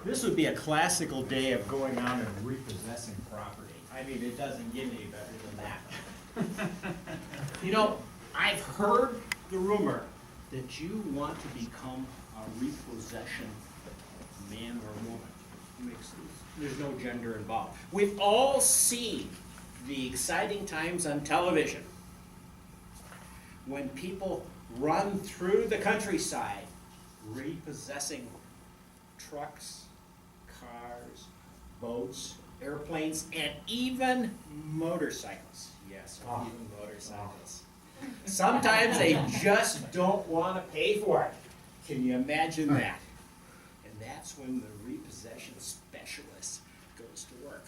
This would be a classical day of going out and repossessing property. I mean, it doesn't get any better than that. You know, I've heard the rumor that you want to become a repossession man or woman. There's no gender involved. We've all seen the exciting times on television when people run through the countryside repossessing trucks, cars, boats, airplanes, and even motorcycles. Yes, even motorcycles. Sometimes they just don't want to pay for it. Can you imagine that? And that's when the repossession specialist goes to work.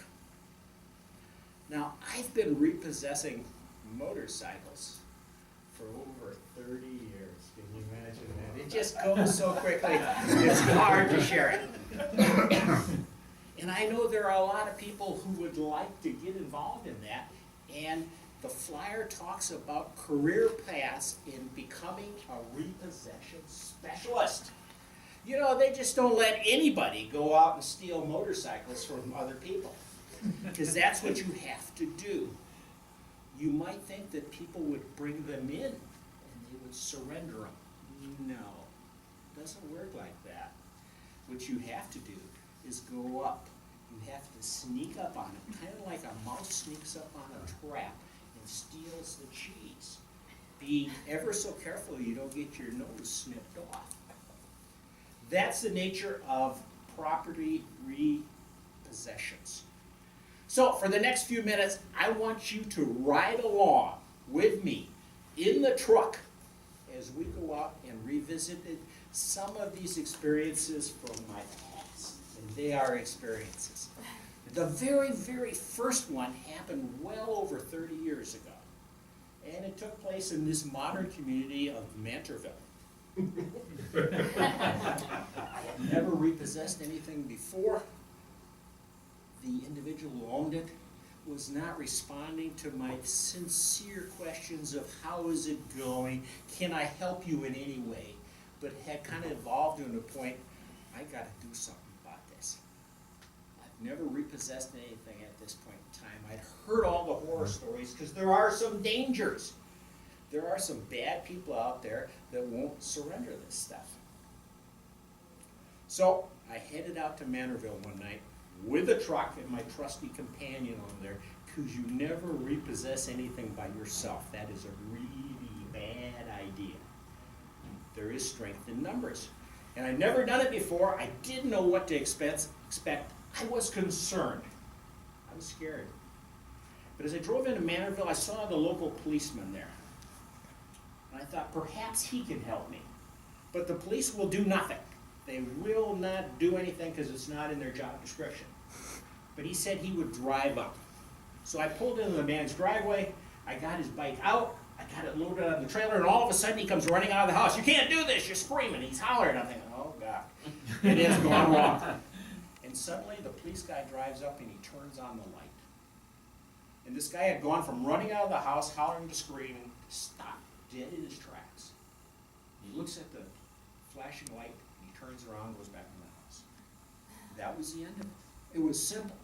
Now, I've been repossessing motorcycles for over 30 years. Can you imagine that? It just goes so quickly, it's hard to share it. And I know there are a lot of people who would like to get involved in that, and the flyer talks about career paths in becoming a repossession specialist. You know, they just don't let anybody go out and steal motorcycles from other people, because that's what you have to do. You might think that people would bring them in and they would surrender them. No, it doesn't work like that. What you have to do is go up. You have to sneak up on them, kind of like a mouse sneaks up on a trap and steals the cheese. Being ever so careful you don't get your nose snipped off. That's the nature of property repossessions. So for the next few minutes, I want you to ride along with me in the truck as we go out and revisit some of these experiences from my past. And they are experiences. The very, very first one happened well over 30 years ago. And it took place in this modern community of Mantorville. I had never repossessed anything before. The individual who owned it was not responding to my sincere questions of how is it going, can I help you in any way, but had kind of evolved to a point, I got to do something about this. I've never repossessed anything at this point in time. I'd heard all the horror stories because there are some dangers. There are some bad people out there that won't surrender this stuff. So I headed out to Mantorville one night with a truck and my trusty companion on there, because you never repossess anything by yourself. That is a really bad idea. There is strength in numbers. And I'd never done it before. I didn't know what to expect. I was concerned. I was scared. But as I drove into Mantorville, I saw the local policeman there. And I thought, perhaps he can help me. But the police will do nothing. They will not do anything because it's not in their job description. But he said he would drive up. So I pulled into the man's driveway. I got his bike out. I got it loaded on the trailer. And all of a sudden he comes running out of the house. "You can't do this. You're screaming." He's hollering. I'm thinking, oh, God. It has gone wrong. And suddenly the police guy drives up and he turns on the light. And this guy had gone from running out of the house, hollering to screaming, to stop dead in his tracks. He looks at the flashing light. He turns around and goes back in the house. That was the end of it. It was simple.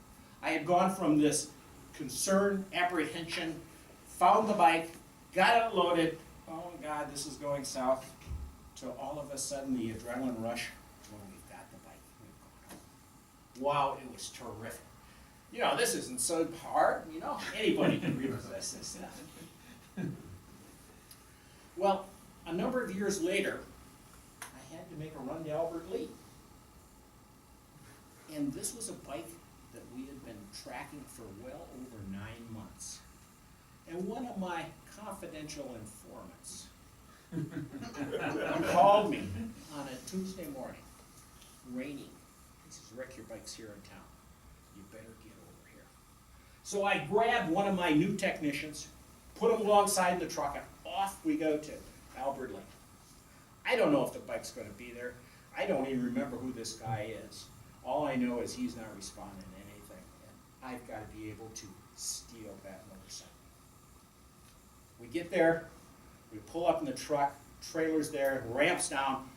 I had gone from this concern, apprehension, found the bike, got it loaded, oh God, this is going south, to all of a sudden the adrenaline rush when we've got the bike. We've gone home. Wow, it was terrific. You know, this isn't so hard, you know, anybody can repossess this stuff. Well, a number of years later, I had to make a run to Albert Lea. And this was a bike that we had been tracking for well over 9 months. And one of my confidential informants called me on a Tuesday morning, raining. He says, "Rick, your bike's here in town. You better get over here." So I grabbed one of my new technicians, put him alongside the truck, and off we go to Albert Lea. I don't know if the bike's going to be there. I don't even remember who this guy is. All I know is he's not responding to anything, and I've got to be able to steal that motorcycle. We get there, we pull up in the truck, trailer's there, ramps down,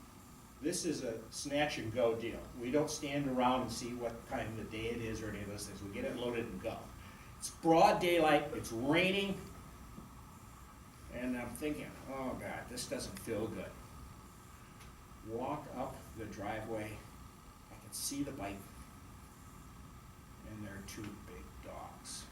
This is a snatch and go deal. We don't stand around and see what time of day it is or any of those things. We get it loaded and go. It's broad daylight, it's raining, and I'm thinking, oh God, this doesn't feel good. Walk up the driveway, I can see the bike, and there are two big dogs.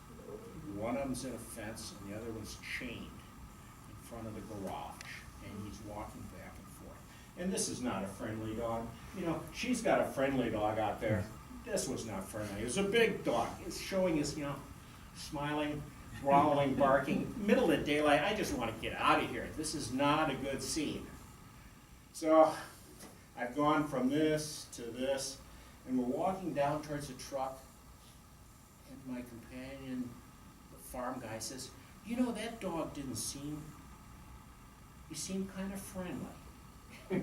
One of them's in a fence and the other one's chained in front of the garage, and he's walking back and forth. And this is not a friendly dog. You know, she's got a friendly dog out there. This was not friendly. It was a big dog. It's showing his, you know, smiling, growling, barking. Middle of the daylight, I just want to get out of here. This is not a good scene. So I've gone from this to this, and we're walking down towards the truck, and my companion, the farm guy, says, you know, that dog didn't seem, he seemed kind of friendly. I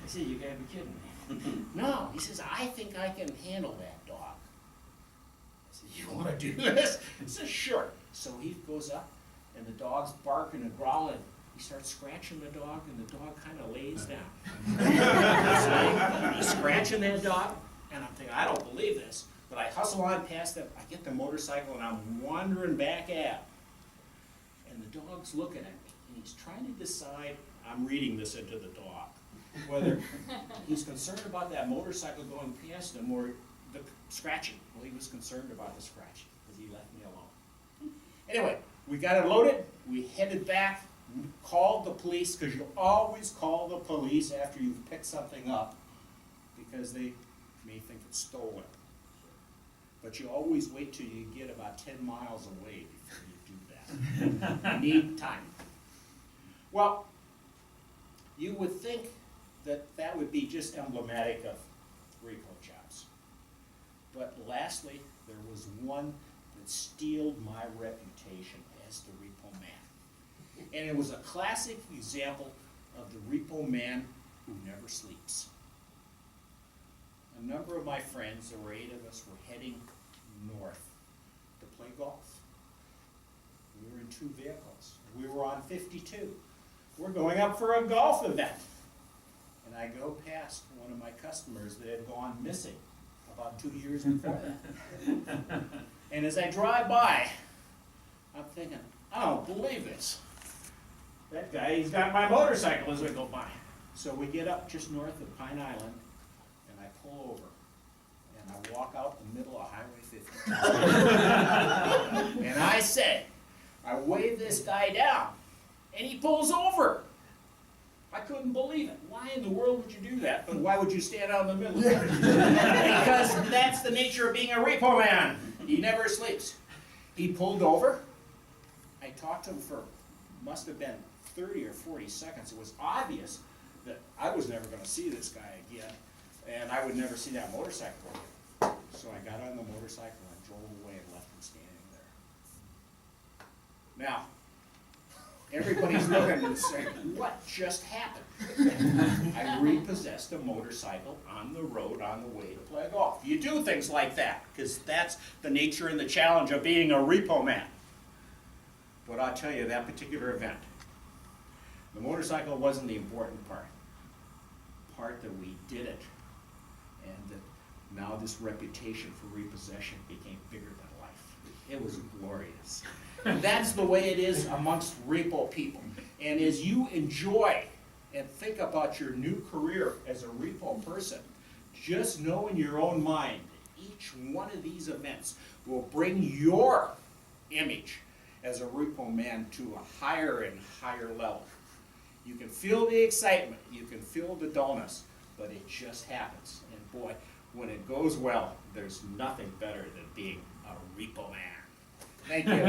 said, you gotta be kidding me. No, he says, I think I can handle that dog. I said, you wanna do this? He says, sure. So he goes up, and the dog's barking and growling. He starts scratching the dog, and the dog kind of lays down. He's scratching that dog, and I'm thinking, I don't believe this. But I hustle on past them, I get the motorcycle, and I'm wandering back at. And the dog's looking at me, and he's trying to decide, I'm reading this into the dog, whether he's concerned about that motorcycle going past him or the scratching. Well, he was concerned about the scratching, because he left me alone. Anyway, we got it loaded, we headed back, called the police, because you always call the police after you've picked something up, because they may think it's stolen. But you always wait till you get about 10 miles away before you do that. You need time. Well, you would think that that would be just emblematic of repo jobs. But lastly, there was one that steeled my reputation as the repo man. And it was a classic example of the repo man who never sleeps. A number of my friends, there were 8 of us, were heading north to play golf. We were in 2 vehicles. We were on 52. We're going up for a golf event. And I go past one of my customers that had gone missing about 2 years before that. And as I drive by, I'm thinking, I don't believe this. That guy, he's got my motorcycle as we go by. So we get up just north of Pine Island, and I pull over, and I walk out the middle of Highway 50. And I say, I wave this guy down, and he pulls over. I couldn't believe it. Why in the world would you do that? But why would you stand out in the middle of it? Because that's the nature of being a repo man. He never sleeps. He pulled over. I talked to him for, must have been 30 or 40 seconds. It was obvious that I was never going to see this guy again, and I would never see that motorcycle again. So I got on the motorcycle and drove away and left him standing there. Now, everybody's looking and saying, what just happened? I repossessed a motorcycle on the road on the way to play golf. You do things like that, because that's the nature and the challenge of being a repo man. But I'll tell you, that particular event, the motorcycle wasn't the important part. The part that we did it, and that now this reputation for repossession became bigger than life. It was glorious. That's the way it is amongst repo people. And as you enjoy and think about your new career as a repo person, just know in your own mind, each one of these events will bring your image as a repo man to a higher and higher level. You can feel the excitement, you can feel the dullness, but it just happens. And boy, when it goes well, there's nothing better than being a repo man. Thank you.